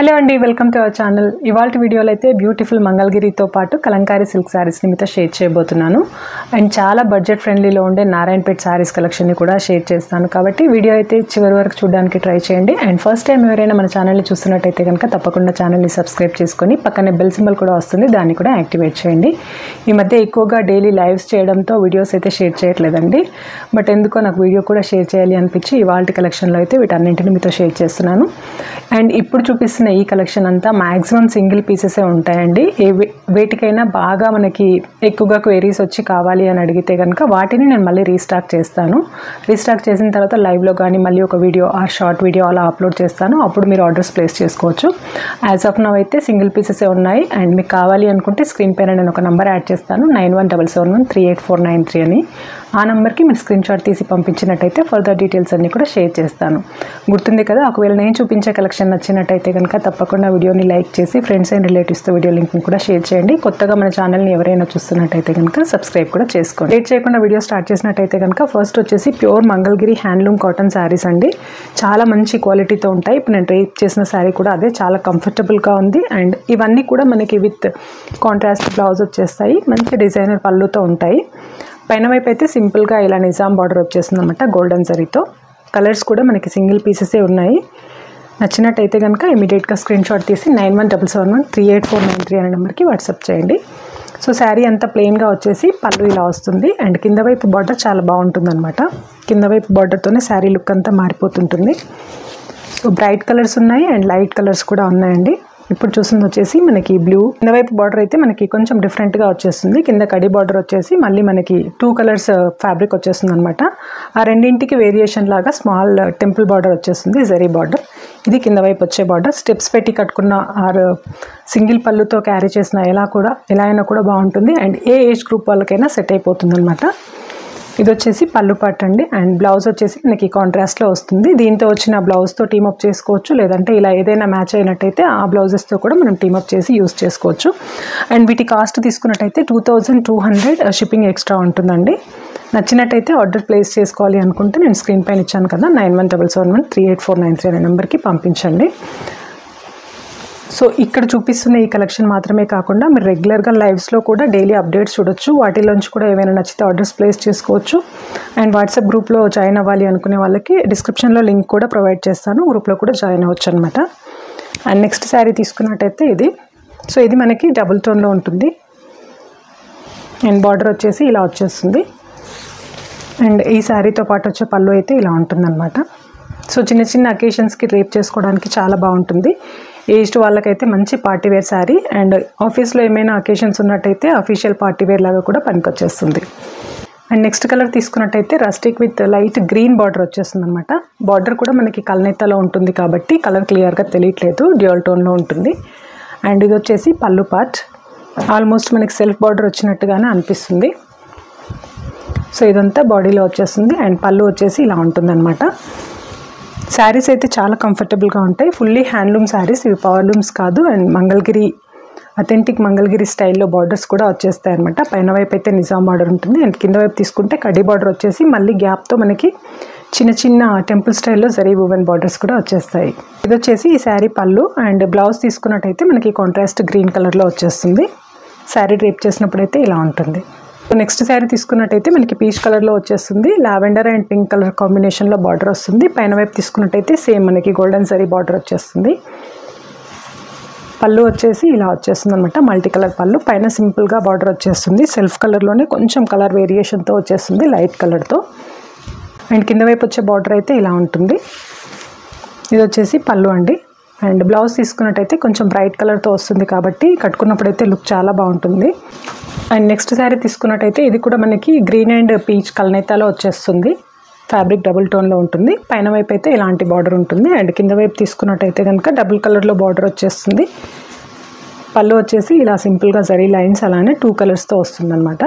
Hello అండి, welcome to our channel. ఇవాళ వీడియోలో అయితే బ్యూటిఫుల్ మంగళగిరితో పాటు కలంకారీ సిల్క్ శారీస్ని మీతో షేర్ చేయబోతున్నాను. అండ్ చాలా బడ్జెట్ ఫ్రెండ్లీలో ఉండే నారాయణపేట్ శారీస్ కలెక్షన్ని కూడా షేర్ చేస్తాను. కాబట్టి వీడియో అయితే చివరి వరకు చూడడానికి ట్రై చేయండి. అండ్ ఫస్ట్ టైం ఎవరైనా మన ఛానల్ని చూస్తున్నట్టయితే కనుక తప్పకుండా ఛానల్ని సబ్స్క్రైబ్ చేసుకొని పక్కనే బెల్ సింబల్ కూడా వస్తుంది, దాన్ని కూడా యాక్టివేట్ చేయండి. ఈ మధ్య ఎక్కువగా డైలీ లైవ్స్ చేయడంతో వీడియోస్ అయితే షేర్ చేయట్లేదండి. బట్ ఎందుకో నాకు వీడియో కూడా షేర్ చేయాలి అనిపించి ఇవాళ కలెక్షన్లో అయితే వీటన్నింటిని మీతో షేర్ చేస్తున్నాను. అండ్ ఇప్పుడు చూపిస్తున్న ఈ కలెక్షన్ అంతా మ్యాక్సిమం సింగిల్ పీసెసే ఉంటాయండి. వేటికైనా బాగా మనకి ఎక్కువగా క్వైరీస్ వచ్చి కావాలి అని అడిగితే కనుక వాటిని నేను మళ్ళీ రీస్టాక్ చేస్తాను. రీస్టాక్ చేసిన తర్వాత లైవ్లో కానీ మళ్ళీ ఒక వీడియో ఆర్ షార్ట్ వీడియో అలా అప్లోడ్ చేస్తాను. అప్పుడు మీరు ఆర్డర్స్ ప్లేస్ చేసుకోవచ్చు. యాజ్ ఆఫ్ నౌ అయితే సింగిల్ పీసెసే ఉన్నాయి. అండ్ మీకు కావాలి అనుకుంటే స్క్రీన్ పైన నేను ఒక నెంబర్ యాడ్ చేస్తాను, 9177138493 అని. ఆ నెంబర్కి మీరు స్క్రీన్ షాట్ తీసి పంపించినట్టయితే ఫర్దర్ డీటెయిల్స్ అన్నీ కూడా షేర్ చేస్తాను. గుర్తుంది కదా, ఒకవేళ నేను చూపించే కలెక్షన్ నచ్చినట్టయితే కనుక తప్పకుండా వీడియోని లైక్ చేసి ఫ్రెండ్స్ అండ్ రిలేటివ్స్తో వీడియో లింక్ని కూడా షేర్ చేయండి. కొత్తగా మన ఛానల్ని ఎవరైనా చూస్తున్నట్టయితే కనుక సబ్స్క్రైబ్ కూడా చేసుకోండి. లేట్ చేయకుండా వీడియో స్టార్ట్ చేసినట్టయితే కనుక ఫస్ట్ వచ్చేసి pure Mangalagiri handloom cotton saris అండి. చాలా మంచి క్వాలిటీతో ఉంటాయి. ఇప్పుడు నేను డ్రైప్ చేసిన శారీ కూడా అదే, చాలా కంఫర్టబుల్గా ఉంది. అండ్ ఇవన్నీ కూడా మనకి విత్ కాంట్రాస్ట్ బ్లౌజ్ వచ్చేస్తాయి. మంచి డిజైనర్ పళ్ళుతో ఉంటాయి. పైన వైపు అయితే సింపుల్గా ఇలా నిజాం బార్డర్ వచ్చేస్తుంది అనమాట, గోల్డెన్ జరీతో. కలర్స్ కూడా మనకి సింగిల్ పీసెసే ఉన్నాయి. నచ్చినట్టయితే కనుక ఇమీడియట్గా స్క్రీన్ షాట్ తీసి 9177138493 అనే నెంబర్కి వాట్సాప్ చేయండి. సో శారీ అంతా ప్లెయిన్గా వచ్చేసి పళ్ళు ఇలా వస్తుంది. అండ్ కింద వైపు బార్డర్ చాలా బాగుంటుంది అనమాట. కింద వైపు బార్డర్తోనే శారీ లుక్ అంతా మారిపోతుంటుంది. సో బ్రైట్ కలర్స్ ఉన్నాయి అండ్ లైట్ కలర్స్ కూడా ఉన్నాయండి. ఇప్పుడు చూసింది వచ్చేసి మనకి బ్లూ. కింద వైపు బార్డర్ అయితే మనకి కొంచెం డిఫరెంట్గా వచ్చేస్తుంది. కింద కడి బార్డర్ వచ్చేసి మళ్ళీ మనకి 2 కలర్స్ ఫ్యాబ్రిక్ వచ్చేస్తుంది అనమాట. ఆ రెండింటికి వేరియేషన్ లాగా స్మాల్ టెంపుల్ బార్డర్ వచ్చేస్తుంది, జరీ బార్డర్. ఇది కింద వైపు వచ్చే బార్డర్. స్టెప్స్ పెట్టి కట్టుకున్న ఆర్ సింగిల్ పళ్ళుతో క్యారీ చేసిన ఎలా అయినా కూడా బాగుంటుంది. అండ్ ఏ ఏజ్ గ్రూప్ వాళ్ళకైనా సెట్ అయిపోతుంది అనమాట. ఇది వచ్చేసి పళ్ళు పార్ట్ అండి. అండ్ బ్లౌజ్ వచ్చేసి మనకి కాంట్రాస్ట్లో వస్తుంది. దీంతో వచ్చిన బ్లౌజ్తో టీమప్ చేసుకోవచ్చు, లేదంటే ఇలా ఏదైనా మ్యాచ్ అయినట్టయితే ఆ బ్లౌజెస్తో కూడా మనం టీమప్ చేసి యూస్ చేసుకోవచ్చు. అండ్ వీటి కాస్ట్ తీసుకున్నట్టయితే 2200 షిప్పింగ్ ఎక్స్ట్రా ఉంటుందండి. నచ్చినట్టయితే ఆర్డర్ ప్లేస్ చేసుకోవాలి అనుకుంటే నేను స్క్రీన్ పైన ఇచ్చాను కదా, 9177138493 అనే నెంబర్కి పంపించండి. సో ఇక్కడ చూపిస్తున్న ఈ కలెక్షన్ మాత్రమే కాకుండా మీరు రెగ్యులర్గా లైవ్స్లో కూడా డైలీ అప్డేట్స్ చూడొచ్చు. వాటిలోంచి కూడా ఏమైనా నచ్చితే ఆర్డర్స్ ప్లేస్ చేసుకోవచ్చు. అండ్ వాట్సాప్ గ్రూప్లో జాయిన్ అవ్వాలి అనుకునే వాళ్ళకి డిస్క్రిప్షన్లో లింక్ కూడా ప్రొవైడ్ చేస్తాను, గ్రూప్లో కూడా జాయిన్ అవ్వచ్చు అనమాట. అండ్ నెక్స్ట్ శారీ తీసుకున్నట్టయితే ఇది. సో ఇది మనకి డబుల్ టోన్లో ఉంటుంది. అండ్ బార్డర్ వచ్చేసి ఇలా వచ్చేస్తుంది. అండ్ ఈ శారీతో పాటు వచ్చే పళ్ళు అయితే ఇలా ఉంటుందన్నమాట. సో చిన్న చిన్న అకేషన్స్కి డ్రేప్ చేసుకోవడానికి చాలా బాగుంటుంది. ఏజ్డ్ వాళ్ళకైతే మంచి పార్టీవేర్ శారీ. అండ్ ఆఫీస్లో ఏమైనా అకేషన్స్ ఉన్నట్టయితే అఫీషియల్ పార్టీవేర్ లాగా కూడా పనికొచ్చేస్తుంది. అండ్ నెక్స్ట్ కలర్ తీసుకున్నట్టయితే rustic with light green border వచ్చేస్తుంది అనమాట. బార్డర్ కూడా మనకి కల్నేతలో ఉంటుంది కాబట్టి కలర్ క్లియర్గా తెలియట్లేదు, డ్యూయల్ టోన్లో ఉంటుంది. అండ్ ఇది వచ్చేసి పళ్ళు పార్ట్. ఆల్మోస్ట్ మనకి సెల్ఫ్ బార్డర్ వచ్చినట్టుగానే అనిపిస్తుంది. సో ఇదంతా బాడీలో వచ్చేస్తుంది. అండ్ పళ్ళు వచ్చేసి ఇలా ఉంటుందన్నమాట. శారీస్ అయితే చాలా కంఫర్టబుల్గా ఉంటాయి. ఫుల్లీ హ్యాండ్లూమ్ శారీస్, ఇవి పవర్లూమ్స్ కాదు. అండ్ మంగళగిరి అథెంటిక్ మంగళగిరి స్టైల్లో బార్డర్స్ కూడా వచ్చేస్తాయి అనమాట. పైన వైపు అయితే నిజాం బార్డర్ ఉంటుంది. అండ్ కింద వైపు తీసుకుంటే కడి బార్డర్ వచ్చేసి మళ్ళీ గ్యాప్తో మనకి చిన్న చిన్న టెంపుల్ స్టైల్లో జరీ వువెన్ బార్డర్స్ కూడా వచ్చేస్తాయి. ఇది వచ్చేసి ఈ శారీ పళ్ళు. అండ్ బ్లౌజ్ తీసుకున్నట్టయితే మనకి కాంట్రాస్ట్ గ్రీన్ కలర్లో వచ్చేస్తుంది. శారీ డ్రేప్ చేసినప్పుడైతే ఇలా ఉంటుంది. నెక్స్ట్ శారీ తీసుకున్నట్టయితే మనకి పీచ్ కలర్లో వచ్చేస్తుంది. లావెండర్ అండ్ పింక్ కలర్ కాంబినేషన్లో బార్డర్ వస్తుంది. పైన వైపు తీసుకున్నట్టయితే సేమ్ మనకి గోల్డెన్ జరీ బార్డర్ వచ్చేస్తుంది. పళ్ళు వచ్చేసి ఇలా వచ్చేస్తుంది అనమాట, మల్టీ కలర్ పళ్ళు. పైన సింపుల్గా బార్డర్ వచ్చేస్తుంది. సెల్ఫ్ కలర్లోనే కొంచెం కలర్ వేరియేషన్తో వచ్చేస్తుంది, లైట్ కలర్తో. అండ్ కింద వైపు వచ్చే బార్డర్ అయితే ఇలా ఉంటుంది. ఇది వచ్చేసి పళ్ళు అండి. అండ్ బ్లౌజ్ తీసుకున్నట్టయితే కొంచెం బ్రైట్ కలర్తో వస్తుంది కాబట్టి కట్టుకున్నప్పుడైతే లుక్ చాలా బాగుంటుంది. అండ్ నెక్స్ట్ శారీ తీసుకున్నట్టయితే ఇది కూడా మనకి గ్రీన్ అండ్ పీచ్ కల్నేతాలో వచ్చేస్తుంది. ఫ్యాబ్రిక్ డబుల్ టోన్లో ఉంటుంది. పైన వైపు అయితే ఇలాంటి బార్డర్ ఉంటుంది. అండ్ కింద వైపు తీసుకున్నట్టయితే కనుక డబుల్ కలర్లో బార్డర్ వచ్చేస్తుంది. పళ్ళు వచ్చేసి ఇలా సింపుల్గా జరీ లైన్స్ అలానే 2 కలర్స్తో వస్తుందన్నమాట.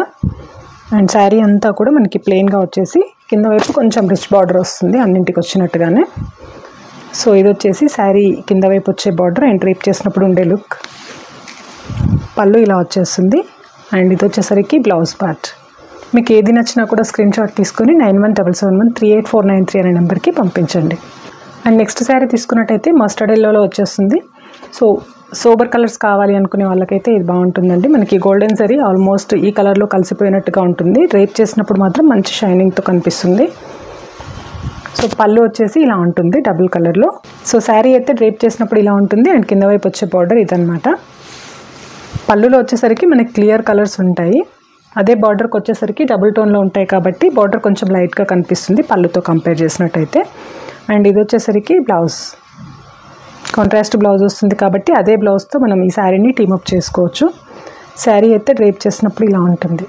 అండ్ శారీ అంతా కూడా మనకి ప్లెయిన్గా వచ్చేసి కింద వైపు కొంచెం రిచ్ బార్డర్ వస్తుంది అన్నింటికి వచ్చినట్టుగానే. సో ఇది వచ్చేసి శారీ కింద వైపు వచ్చే బార్డర్ అండ్ డ్రేప్ చేసినప్పుడు ఉండే లుక్. పళ్ళు ఇలా వచ్చేస్తుంది. అండ్ ఇది వచ్చేసరికి బ్లౌజ్ పార్ట్. మీకు ఏది నచ్చినా కూడా స్క్రీన్ షాట్ తీసుకొని 9177138493 అనే నెంబర్కి పంపించండి. అండ్ నెక్స్ట్ శారీ తీసుకున్నట్టయితే మస్టర్డ్ ఎల్లోలో వచ్చేస్తుంది. సో సోబర్ కలర్స్ కావాలి అనుకునే వాళ్ళకైతే ఇది బాగుంటుందండి. మనకి గోల్డెన్ జరీ ఆల్మోస్ట్ ఈ కలర్లో కలిసిపోయినట్టుగా ఉంటుంది. డ్రేప్ చేసినప్పుడు మాత్రం మంచి షైనింగ్తో కనిపిస్తుంది. సో పళ్ళు వచ్చేసి ఇలా ఉంటుంది డబుల్ కలర్లో. సో శారీ అయితే డ్రేప్ చేసినప్పుడు ఇలా ఉంటుంది అండ్ కింద వైపు వచ్చే బార్డర్ ఇదనమాట. పళ్ళులో వచ్చేసరికి మనకి క్లియర్ కలర్స్ ఉంటాయి. అదే బార్డర్కి వచ్చేసరికి డబుల్ టోన్లో ఉంటాయి కాబట్టి బార్డర్ కొంచెం లైట్గా కనిపిస్తుంది పళ్ళుతో కంపేర్ చేసినట్టయితే. అండ్ ఇది వచ్చేసరికి బ్లౌజ్, కాంట్రాస్ట్ బ్లౌజ్ వస్తుంది కాబట్టి అదే బ్లౌజ్తో మనం ఈ శారీని టీమప్ చేసుకోవచ్చు. శారీ అయితే డ్రేప్ చేసినప్పుడు ఇలా ఉంటుంది.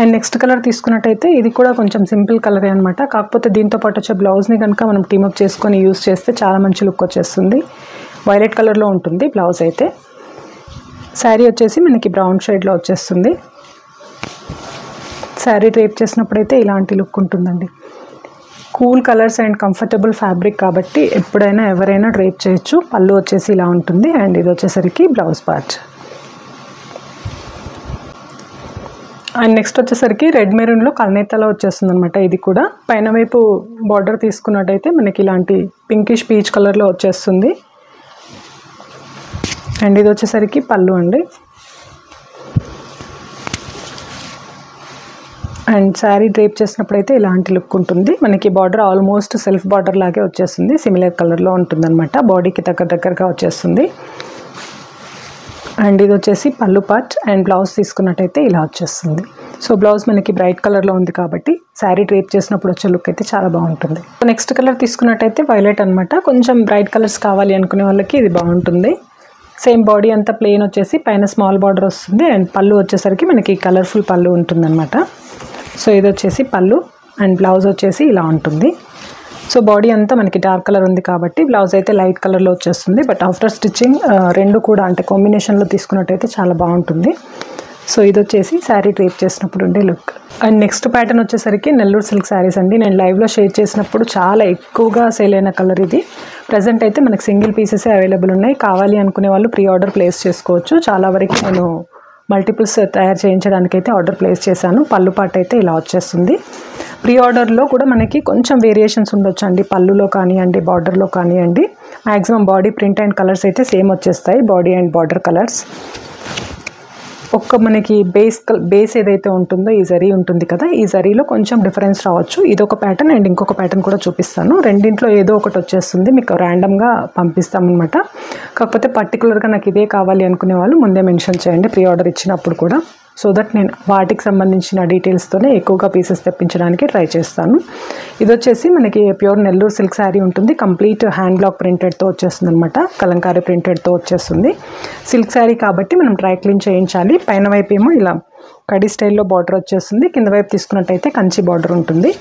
అండ్ నెక్స్ట్ కలర్ తీసుకున్నట్టయితే ఇది కూడా కొంచెం సింపుల్ కలరే అనమాట. కాకపోతే దీంతో పాటు వచ్చే బ్లౌజ్ని కనుక మనం టీమప్ చేసుకొని యూస్ చేస్తే చాలా మంచి లుక్ వచ్చేస్తుంది. వైలెట్ కలర్లో ఉంటుంది బ్లౌజ్ అయితే. శారీ వచ్చేసి మనకి బ్రౌన్ షేడ్లో వచ్చేస్తుంది. శారీ డ్రేప్ చేసినప్పుడైతే ఇలాంటి లుక్ ఉంటుందండి. Cool colours and comfortable fabric కాబట్టి ఎప్పుడైనా ఎవరైనా డ్రేప్ చేయొచ్చు. పళ్ళు వచ్చేసి ఇలా ఉంటుంది అండ్ ఇది వచ్చేసరికి బ్లౌజ్ పార్ట్. అండ్ నెక్స్ట్ వచ్చేసరికి రెడ్ మెరూన్లో కల్నేతలో వచ్చేస్తుంది అనమాట. ఇది కూడా పైన వైపు బార్డర్ తీసుకున్నట్టయితే మనకి ఇలాంటి పింకిష్ పీచ్ కలర్లో వచ్చేస్తుంది. అండ్ ఇది వచ్చేసరికి పళ్ళు అండి. అండ్ శారీ డ్రేప్ చేసినప్పుడైతే ఇలాంటి లుక్ ఉంటుంది. మనకి బార్డర్ ఆల్మోస్ట్ సెల్ఫ్ బార్డర్ లాగే వచ్చేస్తుంది. సిమిలర్ కలర్లో ఉంటుందన్నమాట. బాడీకి దగ్గరగా వచ్చేస్తుంది. అండ్ ఇది వచ్చేసి పళ్ళు పార్ట్ అండ్ బ్లౌజ్ తీసుకున్నట్టయితే ఇలా వచ్చేస్తుంది. సో బ్లౌజ్ మనకి బ్రైట్ కలర్లో ఉంది కాబట్టి శారీ డ్రేప్ చేసినప్పుడు వచ్చే లుక్ అయితే చాలా బాగుంటుంది. నెక్స్ట్ కలర్ తీసుకున్నట్టయితే వైలెట్ అనమాట. కొంచెం బ్రైట్ కలర్స్ కావాలి అనుకునే వాళ్ళకి ఇది బాగుంటుంది. సేమ్ బాడీ అంతా ప్లెయిన్ వచ్చేసి పైన స్మాల్ బార్డర్ వస్తుంది అండ్ పళ్ళు వచ్చేసరికి మనకి కలర్ఫుల్ పళ్ళు ఉంటుందన్నమాట. సో ఇది వచ్చేసి పళ్ళు అండ్ బ్లౌజ్ వచ్చేసి ఇలా ఉంటుంది. సో బాడీ అంతా మనకి డార్క్ కలర్ ఉంది కాబట్టి బ్లౌజ్ అయితే లైట్ కలర్లో వచ్చేస్తుంది. బట్ ఆఫ్టర్ స్టిచ్చింగ్ రెండు కూడా అంటే కాంబినేషన్లో తీసుకున్నట్టయితే చాలా బాగుంటుంది. సో ఇది వచ్చేసి శారీ డ్రేప్ చేసినప్పుడు ఉండే లుక్. అండ్ నెక్స్ట్ ప్యాటర్న్ వచ్చేసరికి నెల్లూరు సిల్క్ శారీస్ అండి. నేను లైవ్లో షేర్ చేసినప్పుడు చాలా ఎక్కువగా సేల్ అయిన కలర్ ఇది. ప్రజెంట్ అయితే మనకి సింగిల్ పీసెసే అవైలబుల్ ఉన్నాయి. కావాలి అనుకునే వాళ్ళు ప్రీ ఆర్డర్ ప్లేస్ చేసుకోవచ్చు. చాలా వరకు నేను మల్టిపుల్స్ తయారు చేయించడానికైతే ఆర్డర్ ప్లేస్ చేశాను. పళ్ళు పార్ట్ అయితే ఇలా వచ్చేస్తుంది. ప్రీ ఆర్డర్లో కూడా మనకి కొంచెం వేరియేషన్స్ ఉండొచ్చు అండి. పళ్ళులో కానివ్వండి, బార్డర్లో కానివ్వండి. Maximum body print and colours అయితే సేమ్ వచ్చేస్తాయి. Body and border colours. ఒక్క మనకి బేస్ ఏదైతే ఉంటుందో ఈ జరీ ఉంటుంది కదా, ఈ జరీలో కొంచెం డిఫరెన్స్ రావచ్చు. ఇదొక ప్యాటర్న్ అండ్ ఇంకొక ప్యాటర్న్ కూడా చూపిస్తాను. రెండింట్లో ఏదో ఒకటి వచ్చేస్తుంది. మీకు ర్యాండమ్గా పంపిస్తామన్నమాట. కాకపోతే పర్టికులర్గా నాకు ఇదే కావాలి అనుకునే వాళ్ళు ముందే మెన్షన్ చేయండి ప్రీ ఆర్డర్ ఇచ్చినప్పుడు కూడా. సో దట్ నేను వాటికి సంబంధించిన డీటెయిల్స్తోనే ఎక్కువగా పీసెస్ తెప్పించడానికి ట్రై చేస్తాను. ఇది వచ్చేసి మనకి ప్యూర్ నెల్లూరు సిల్క్ శారీ ఉంటుంది. కంప్లీట్ హ్యాండ్ బ్లాక్ ప్రింటెడ్తో వచ్చేస్తుంది అనమాట. కలంకారీ ప్రింటెడ్తో వచ్చేస్తుంది. సిల్క్ శారీ కాబట్టి మనం డ్రై క్లీన్ చేయించాలి. పైన వైపు ఏమో ఇలా కడి స్టైల్లో బార్డర్ వచ్చేస్తుంది. కింద వైపు తీసుకున్నట్టయితే కంచి బార్డర్ ఉంటుంది.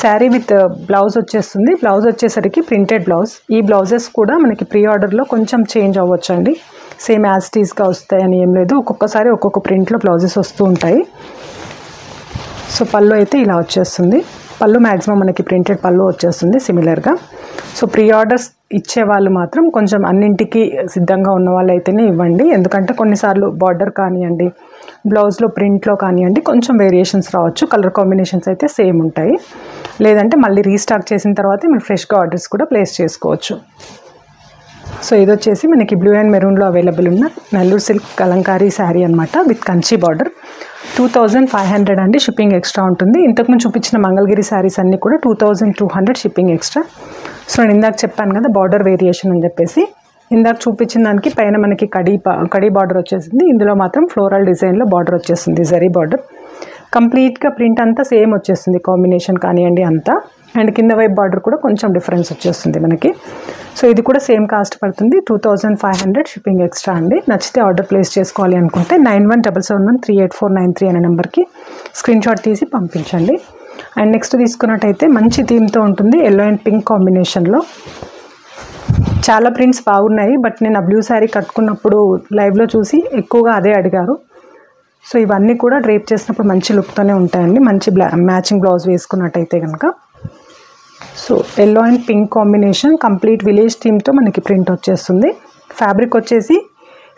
శారీ విత్ బ్లౌజ్ వచ్చేస్తుంది. బ్లౌజ్ వచ్చేసరికి ప్రింటెడ్ బ్లౌజ్. ఈ బ్లౌజెస్ కూడా మనకి ప్రీ ఆర్డర్లో కొంచెం చేంజ్ అవ్వచ్చు అండి. సేమ్ యాజ్ టీస్గా వస్తాయని ఏం లేదు. ఒక్కొక్కసారి ఒక్కొక్క ప్రింట్లో బ్లౌజెస్ వస్తూ ఉంటాయి. సో పళ్ళు అయితే ఇలా వచ్చేస్తుంది. పళ్ళు మ్యాక్సిమం మనకి ప్రింటెడ్ పళ్ళు వచ్చేస్తుంది సిమిలర్గా. సో ప్రీ ఆర్డర్స్ ఇచ్చే వాళ్ళు మాత్రం కొంచెం అన్నింటికి సిద్ధంగా ఉన్న వాళ్ళు అయితేనే ఇవ్వండి. ఎందుకంటే కొన్నిసార్లు బార్డర్ కానివ్వండి, బ్లౌజ్లో ప్రింట్లో కానివ్వండి కొంచెం వేరియేషన్స్ రావచ్చు. కలర్ కాంబినేషన్స్ అయితే సేమ్ ఉంటాయి. లేదంటే మళ్ళీ రీస్టాక్ చేసిన తర్వాత మీరు ఫ్రెష్గా ఆర్డర్స్ కూడా ప్లేస్ చేసుకోవచ్చు. సో ఇది వచ్చేసి మనకి బ్లూ అండ్ మెరూన్లో అవైలబుల్ ఉన్న నెల్లూరు సిల్క్ కలంకారీ శారీ అనమాట విత్ కంచి బార్డర్. 2500 అండి. షిప్పింగ్ ఎక్స్ట్రా ఉంటుంది. ఇంతకుముందు చూపించిన మంగళగిరి శారీస్ అన్నీ కూడా 2200 షిప్పింగ్ ఎక్స్ట్రా. సో నేను ఇందాక చెప్పాను కదా బార్డర్ వేరియేషన్ అని చెప్పేసి. ఇందాక చూపించిన దానికి పైన మనకి కడీ బార్డర్ వచ్చేసింది. ఇందులో మాత్రం ఫ్లోరల్ డిజైన్లో బార్డర్ వచ్చేస్తుంది, జరీ బార్డర్. కంప్లీట్గా ప్రింట్ అంతా సేమ్ వచ్చేస్తుంది, కాంబినేషన్ కానివ్వండి అంతా. అండ్ కింద వైపు బార్డర్ కూడా కొంచెం డిఫరెన్స్ వచ్చేస్తుంది మనకి. సో ఇది కూడా సేమ్ కాస్ట్ పడుతుంది. 2500 షిప్పింగ్ ఎక్స్ట్రా అండి. నచ్చితే ఆర్డర్ ప్లేస్ చేసుకోవాలి అనుకుంటే 9177138493 అనే నెంబర్కి స్క్రీన్ షాట్ తీసి పంపించండి. అండ్ నెక్స్ట్ తీసుకున్నట్టయితే మంచి థీమ్తో ఉంటుంది. ఎల్లో అండ్ పింక్ కాంబినేషన్లో చాలా ప్రింట్స్ బాగున్నాయి. బట్ నేను ఆ బ్లూ శారీ కట్టుకున్నప్పుడు లైవ్లో చూసి ఎక్కువగా అదే అడిగారు. సో ఇవన్నీ కూడా డ్రేప్ చేసినప్పుడు మంచి లుక్తోనే ఉంటాయండి. మంచి మ్యాచింగ్ బ్లౌజ్ వేసుకున్నట్టయితే కనుక. So yellow and pink combination complete village థీమ్తో మనకి ప్రింట్ వచ్చేస్తుంది. ఫ్యాబ్రిక్ వచ్చేసి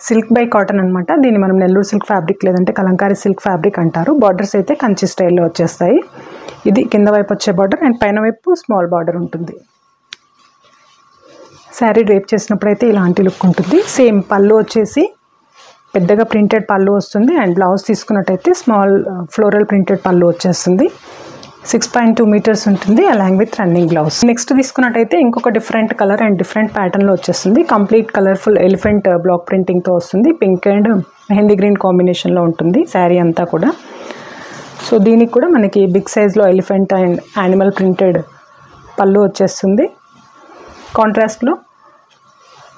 సిల్క్ బై కాటన్ అనమాట. దీన్ని మనం నెల్లూరు సిల్క్ ఫ్యాబ్రిక్ లేదంటే కలంకారీ సిల్క్ ఫ్యాబ్రిక్ అంటారు. బార్డర్స్ అయితే కంచి స్టైల్లో వచ్చేస్తాయి. ఇది కింద వైపు వచ్చే బార్డర్ అండ్ పైన వైపు స్మాల్ బార్డర్ ఉంటుంది. శారీ డ్రేప్ చేసినప్పుడైతే ఇలాంటి లుక్ ఉంటుంది. సేమ్ పళ్ళు వచ్చేసి పెద్దగా ప్రింటెడ్ పళ్ళు వస్తుంది అండ్ బ్లౌజ్ తీసుకున్నట్టయితే స్మాల్ ఫ్లోరల్ ప్రింటెడ్ పళ్ళు వచ్చేస్తుంది. 6.2 మీటర్స్ ఉంటుంది along with running blouse. Next తీసుకున్నట్టయితే ఇంకొక డిఫరెంట్ కలర్ అండ్ డిఫరెంట్ ప్యాటర్న్లో వచ్చేస్తుంది. కంప్లీట్ కలర్ఫుల్ ఎలిఫెంట్ బ్లాక్ ప్రింటింగ్తో వస్తుంది. పింక్ అండ్ మెహందీ గ్రీన్ కాంబినేషన్లో ఉంటుంది శారీ అంతా కూడా. సో దీనికి కూడా మనకి బిగ్ సైజ్లో ఎలిఫెంట్ అండ్ యానిమల్ ప్రింటెడ్ పళ్ళు వచ్చేస్తుంది. కాంట్రాస్ట్లో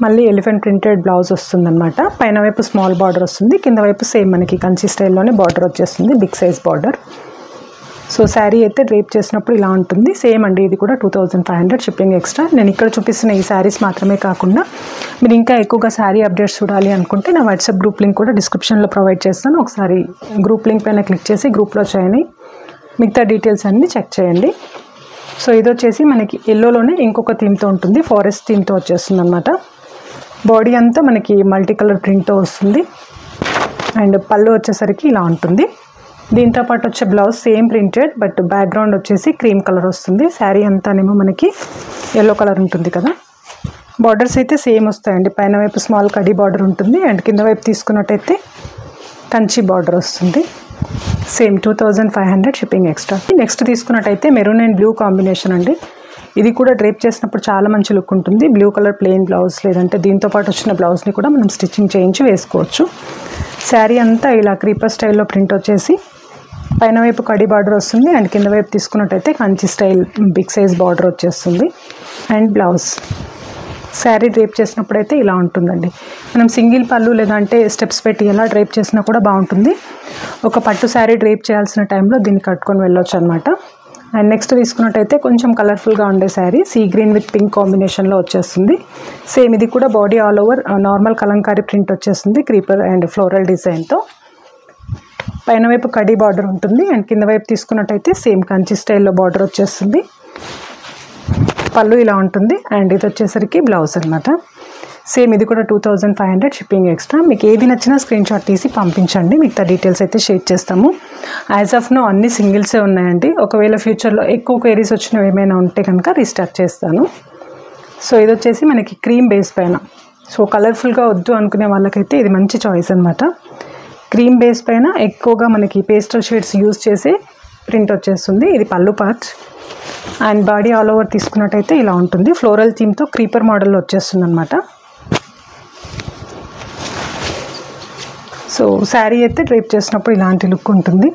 మళ్ళీ ఎలిఫెంట్ ప్రింటెడ్ బ్లౌజ్ వస్తుందన్నమాట. పైన వైపు స్మాల్ బార్డర్ వస్తుంది, కింద వైపు సేమ్ మనకి కంచి స్టైల్లోనే బార్డర్ వచ్చేస్తుంది, big size border. So sari అయితే డ్రేప్ చేసినప్పుడు ఇలా ఉంటుంది. సేమ్ అండి, ఇది కూడా 2500 షిప్పింగ్ ఎక్స్ట్రా. నేను ఇక్కడ చూపిస్తున్న ఈ శారీస్ మాత్రమే కాకుండా మీరు ఇంకా ఎక్కువగా శారీ అప్డేట్స్ చూడాలి అనుకుంటే నా వాట్సాప్ గ్రూప్ లింక్ కూడా డిస్క్రిప్షన్లో ప్రొవైడ్ చేస్తాను. ఒకసారి గ్రూప్ లింక్ పైన క్లిక్ చేసి గ్రూప్లో జాయిన్ అయ్యి మిగతా డీటెయిల్స్ అన్నీ చెక్ చేయండి. సో ఇది వచ్చేసి మనకి ఎల్లోలోనే ఇంకొక థీమ్తో ఉంటుంది, ఫారెస్ట్ థీమ్తో వచ్చేస్తుంది అనమాట. బాడీ అంతా మనకి మల్టీ కలర్ ప్రింట్తో వస్తుంది అండ్ పళ్ళు వచ్చేసరికి ఇలా ఉంటుంది. దీంతో పాటు వచ్చే blouse same printed but background వచ్చేసి క్రీమ్ కలర్ వస్తుంది. శారీ అంతానేమో మనకి ఎల్లో కలర్ ఉంటుంది కదా. బార్డర్స్ అయితే సేమ్ వస్తాయండి. పైన వైపు స్మాల్ కడీ బార్డర్ ఉంటుంది అండ్ కింద వైపు తీసుకున్నట్టయితే కంచి బార్డర్ వస్తుంది. Same 2500 shipping extra. నెక్స్ట్ తీసుకున్నట్టయితే మెరూన్ అండ్ బ్లూ కాంబినేషన్ అండి. ఇది కూడా డ్రేప్ చేసినప్పుడు చాలా మంచి లుక్ ఉంటుంది. బ్లూ కలర్ ప్లెయిన్ బ్లౌజ్ లేదంటే దీంతో పాటు వచ్చిన బ్లౌజ్ని కూడా మనం స్టిచ్చింగ్ చేయించి వేసుకోవచ్చు. శారీ అంతా ఇలా క్రీపర్ స్టైల్లో ప్రింట్ వచ్చేసి పైన వైపు కడి బార్డర్ వస్తుంది అండ్ కింద వైపు తీసుకున్నట్టయితే Kanchi style big size border వచ్చేస్తుంది అండ్ బ్లౌజ్. శారీ డ్రేప్ చేసినప్పుడైతే ఇలా ఉంటుందండి. మనం సింగిల్ పళ్ళు లేదంటే స్టెప్స్ పెట్టి ఎలా డ్రేప్ చేసినా కూడా బాగుంటుంది. ఒక పట్టు శారీ డ్రేప్ చేయాల్సిన టైంలో దీన్ని కట్టుకొని వెళ్ళొచ్చు అనమాట. అండ్ నెక్స్ట్ తీసుకున్నట్టయితే కొంచెం కలర్ఫుల్గా ఉండే sari sea green with pink కాంబినేషన్లో వచ్చేస్తుంది. సేమ్ ఇది కూడా body all over normal Kalamkari print వచ్చేస్తుంది క్రీపర్ అండ్ ఫ్లోరల్ డిజైన్తో. పైన వైపు కడీ బార్డర్ ఉంటుంది అండ్ కింద వైపు తీసుకున్నట్టయితే సేమ్ కంచి స్టైల్లో బార్డర్ వచ్చేస్తుంది. పళ్ళు ఇలా ఉంటుంది అండ్ ఇది వచ్చేసరికి బ్లౌజ్ అనమాట. సేమ్ ఇది కూడా 2500 షిప్పింగ్ ఎక్స్ట్రా. మీకు ఏది నచ్చినా స్క్రీన్ షాట్ తీసి పంపించండి, మిగతా డీటెయిల్స్ అయితే షేర్ చేస్తాము. యాజ్ ఆఫ్ నో అన్ని సింగిల్సే ఉన్నాయండి. ఒకవేళ ఫ్యూచర్లో ఎక్కువ క్వైరీస్ వచ్చినవి ఏమైనా ఉంటే కనుక రీస్టార్ట్ చేస్తాను. సో ఇది వచ్చేసి మనకి క్రీమ్ బేస్ పైన, సో కలర్ఫుల్గా వద్దు అనుకునే వాళ్ళకైతే ఇది మంచి చాయిస్ అనమాట. క్రీమ్ బేస్ పైన ఎక్కువగా మనకి పేస్టల్ షేడ్స్ యూజ్ చేసే ప్రింట్ వచ్చేస్తుంది. ఇది పళ్ళు part and body all over తీసుకున్నట్టయితే ఇలా ఉంటుంది. ఫ్లోరల్ థీమ్తో క్రీపర్ మోడల్లో వచ్చేస్తుంది అనమాట. సో శారీ అయితే డ్రేప్ చేసినప్పుడు ఇలాంటి లుక్ ఉంటుంది.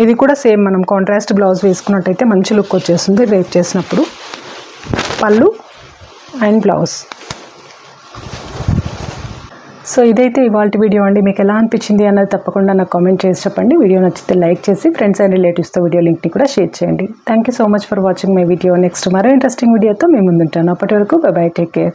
ఇది కూడా సేమ్ మనం కాంట్రాస్ట్ బ్లౌజ్ వేసుకున్నట్టయితే మంచి లుక్ వచ్చేస్తుంది డ్రేప్ చేసినప్పుడు. పళ్ళు అండ్ బ్లౌజ్. సో ఇదైతే ఇవాళ వీడియో అండి. మీకు ఎలా అనిపించింది అన్నది తప్పకుండా నాకు కామెంట్ చేసి చెప్పండి. వీడియో నచ్చితే లైక్ చేసి ఫ్రెండ్స్ అండ్ రిలేటివ్స్తో వీడియో లింక్ని కూడా షేర్ చేయండి. Thank you so much for watching my video. Next మరో ఇంట్రెస్టింగ్ వీడియోతో మేము ముందుంటాను. అప్పటి వరకు బై బై, టేక్ కేర్.